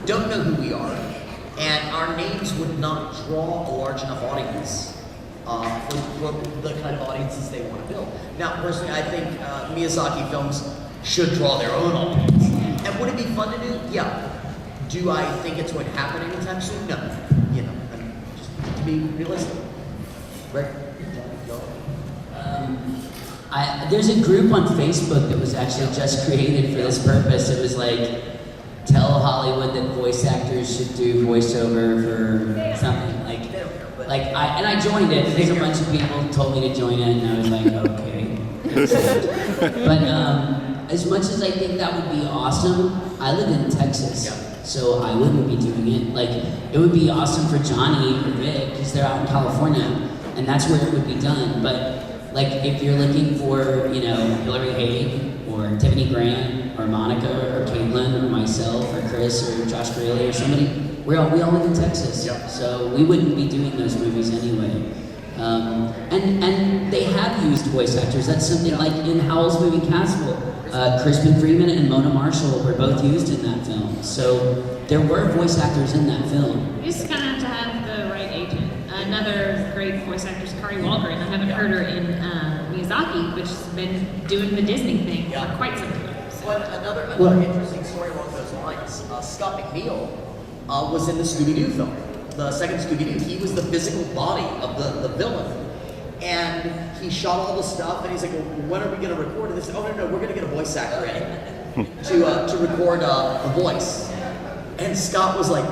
don't know who we are, and our names would not draw a large enough audience for the kind of audiences they want to build. Now, personally, I think Miyazaki films should draw their own audience. And would it be fun to do? Yeah. Do I think it's going to happen anytime soon? No. You know, I mean, just to be realistic. Right? There's a group on Facebook that was actually just created for this purpose. It was like, tell Hollywood that voice actors should do voiceover for something. And I joined it because a bunch of people told me to join it, and I was like, okay. But as much as I think that would be awesome, I live in Texas, so I wouldn't be doing it. Like, it would be awesome for Johnny or Vic, because they're out in California, and that's where it would be done. But like, if you're looking for, you know, Hillary Haig, or Tiffany Grant, or Monica, or Caitlin, or myself, or Chris, or Josh Graley, or somebody, we all live in Texas, so we wouldn't be doing those movies anyway. And they have used voice actors. That's something like in Howl's Moving Castle, Crispin Freeman and Mona Marshall were both used in that film. So there were voice actors in that film. You just kind of have to have the right agent. Another great voice actor is Kari Wahlgren. I haven't heard her in Miyazaki, which has been doing the Disney thing for quite some time. So. Well, another interesting story along those lines, Scott McNeil was in the Scooby-Doo film. The second Scooby-Doo, he was the physical body of the villain. And he shot all the stuff, and he's like, well, when are we going to record it? They said, oh, no, we're going to get a voice actor in to record the voice. And Scott was like,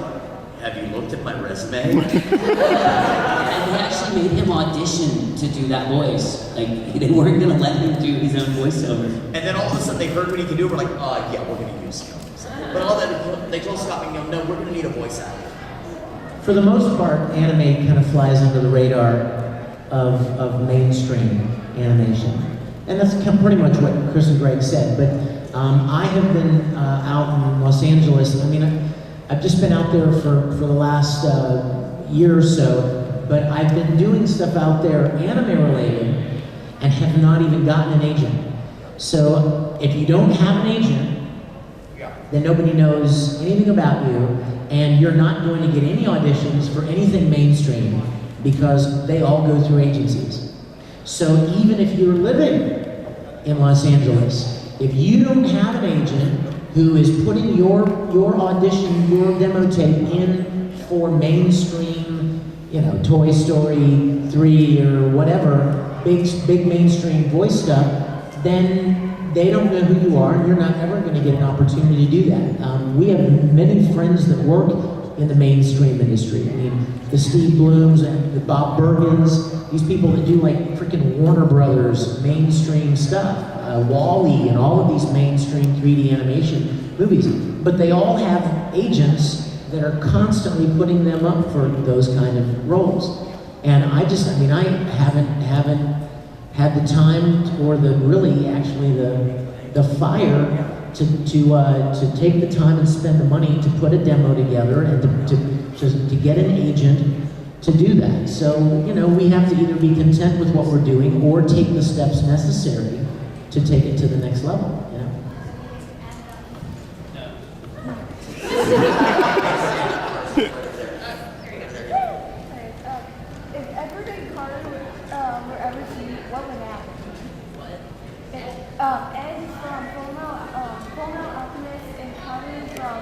have you looked at my resume? And they actually made him audition to do that voice. Like, they weren't going to let him do his own voiceover. And then all of a sudden they heard what he could do, and we're like, yeah, we're going to use him. But all that, they told Scott McNeil, no, we're going to need a voice actor. For the most part, anime kind of flies under the radar of mainstream animation. And that's pretty much what Chris and Greg said. But I have been out in Los Angeles. I mean, I've just been out there for the last year or so, but I've been doing stuff out there anime related and have not even gotten an agent. So if you don't have an agent, then nobody knows anything about you, and you're not going to get any auditions for anything mainstream because they all go through agencies. So even if you're living in Los Angeles, if you don't have an agent who is putting your audition, your demo tape in for mainstream, you know, Toy Story 3 or whatever, big mainstream voice stuff, then they don't know who you are, and you're not ever going to get an opportunity to do that. We have many friends that work in the mainstream industry. I mean, the Steve Blooms and the Bob Bergens, these people that do like freaking Warner Brothers mainstream stuff, Wall-E and all of these mainstream 3D animation movies. But they all have agents that are constantly putting them up for those kind of roles. And I haven't had the time or the fire to take the time and spend the money to put a demo together and to get an agent to do that. So, you know, we have to either be content with what we're doing or take the steps necessary to take it to the next level, you know? If Edward and Carter were ever to meet, what would happen? Ed from Full Metal Alchemist and Carter from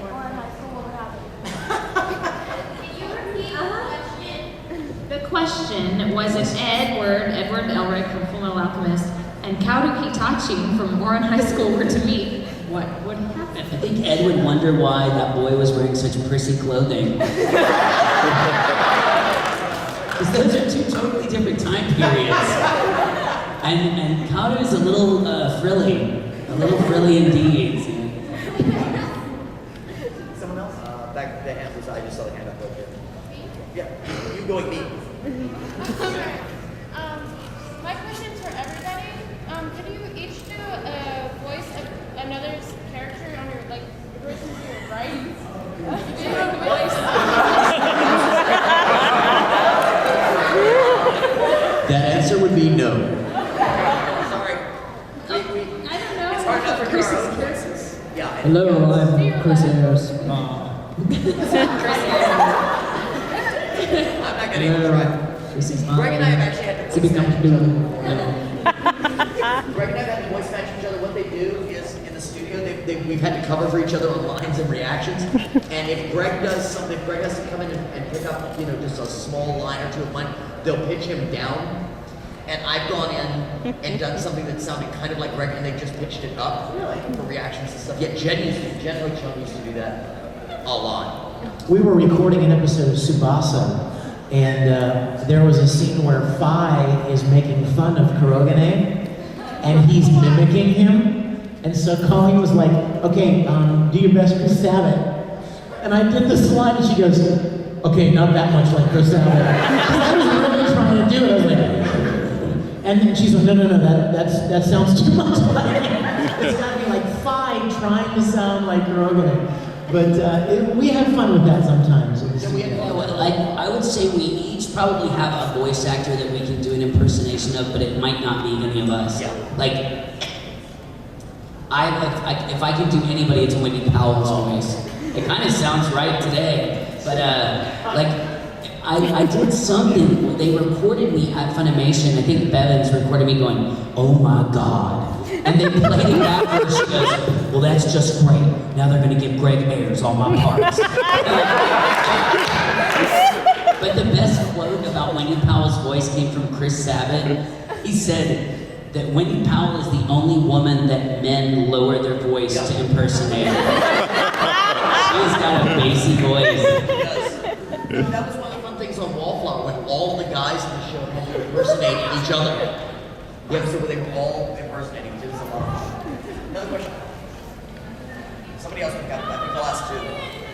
Warren High School, what would happen? Can you repeat the question? The question was if Edward Elric from Full Metal Alchemist, and Kaoru Kitachi from Warren High School were to meet, what would happen? I think Ed would wonder why that boy was wearing such prissy clothing. Because those are two totally different time periods. And Kaoru is a little frilly indeed. Someone else? Back the hand was, I just saw the hand up over there. Yeah, you going me. My question's for everybody. Could you each do a voice of another character on your, like, the person to your right? Do your voice. That answer would be no. Sorry. I don't know. It's hard enough for Chris's Chris's characters. Yeah. Hello, I'm Chris Ayres. I'm not gonna even try. Chrissy's mom. Greg and I have actually had to To voice become match each other blue. before. Greg and I have had to voice match each other. What they do is in the studio, we've had to cover for each other on lines and reactions. And if Greg does something, if Greg has to come in and pick up, just a small line or two of mine, they'll pitch him down. And I've gone in and done something that sounded kind of like Greg, and they just pitched it up for reactions and stuff. Yeah, Jen used to do that a lot. We were recording an episode of Tsubasa, and there was a scene where Phi is making fun of Kurogane, and he's mimicking him. And so Colleen was like, okay, do your best Chris Sabat. And I did this line, and she goes, okay, not that much like Chris Sabat. Because I was really trying to do it. I was like, and then she's like, no, that sounds too much like it. It's gotta be like Phi trying to sound like Kurogane. But we have fun with that sometimes. I would say we each probably have a voice actor that we can do an impersonation of, but it might not be any of us. Yeah. Like, if I could do anybody, it's Wendy Powell's voice. It kind of sounds right today, but I did something. They recorded me at Funimation. I think Bevins recorded me going, "Oh my God." And they played it back and she goes, well, that's just great. Now they're going to give Greg Ayres all my parts. But the best quote about Wendy Powell's voice came from Chris Sabat. He said that Wendy Powell is the only woman that men lower their voice to impersonate. She's got a bassy voice. That was one of the fun things on Wallflower, when all the guys in the show had to impersonate each other. The episode where they were all impersonating. It was a lot of fun. Another question. Somebody else got it. I think the last two.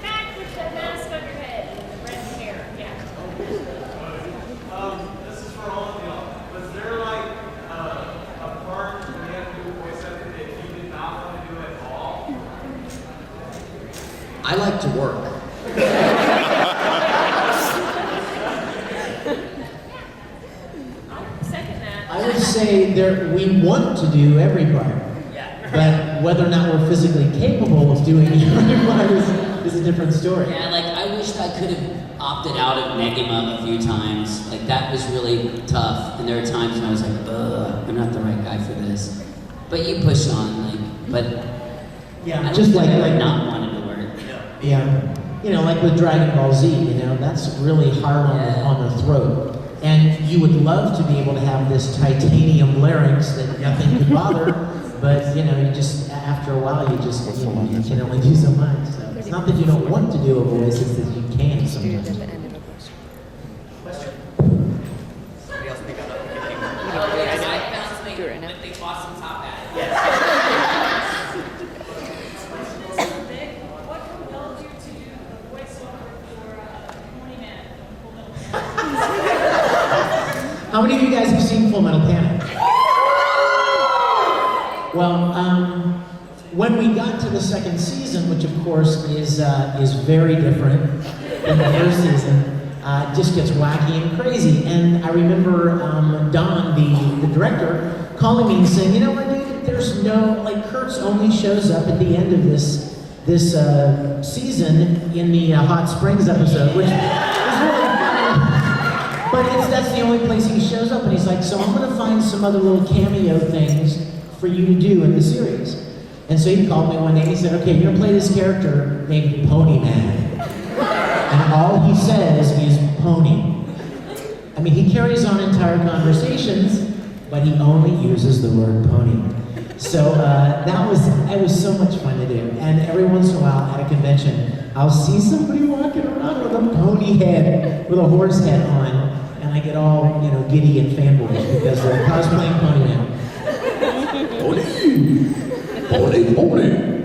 Back with the mask on your head and the red hair. Yeah. This is for all of y'all. Was there like a part when you had to do voice acting that you did not want to do at all? I like to work. Second that. I would say we want to do every part. But whether or not we're physically capable of doing every part is a different story. Yeah, like I wished I could have opted out of Negima a few times. Like that was really tough. And there were times when I was like, ugh, I'm not the right guy for this. But you push on, but Yeah, I just like not wanted to work. Yeah, like with Dragon Ball Z, that's really hard on the throat. And you would love to be able to have this titanium larynx that nothing could bother, but you just after a while you can only do so much. So it's not that you don't want to do a voice; it's that you can't sometimes. Question? Somebody else pick up. I found something with the awesome top hat. Vic, what compelled you to do the voiceover for Pony Man from Full Metal? How many of you guys have seen Full Metal Panic? Well, when we got to the second season, which of course is very different than the first season, it just gets wacky and crazy. And I remember Don, the director, calling me and saying, you know what, dude, there's no, Kurtz only shows up at the end of this season in the Hot Springs episode, which is really funny. But that's the only place he shows up, and he's like, so I'm going to find some other little cameo things for you to do in the series. And so he called me one day and he said, okay, you're going to play this character named Pony Man. And all he says is pony. I mean, he carries on entire conversations, but he only uses the word pony. So it was so much fun to do. And every once in a while at a convention, I'll see somebody walking around with a pony head, with a horse head on, and I get all, giddy and fanboyish because they're cosplaying Pony Man. Pony! Pony!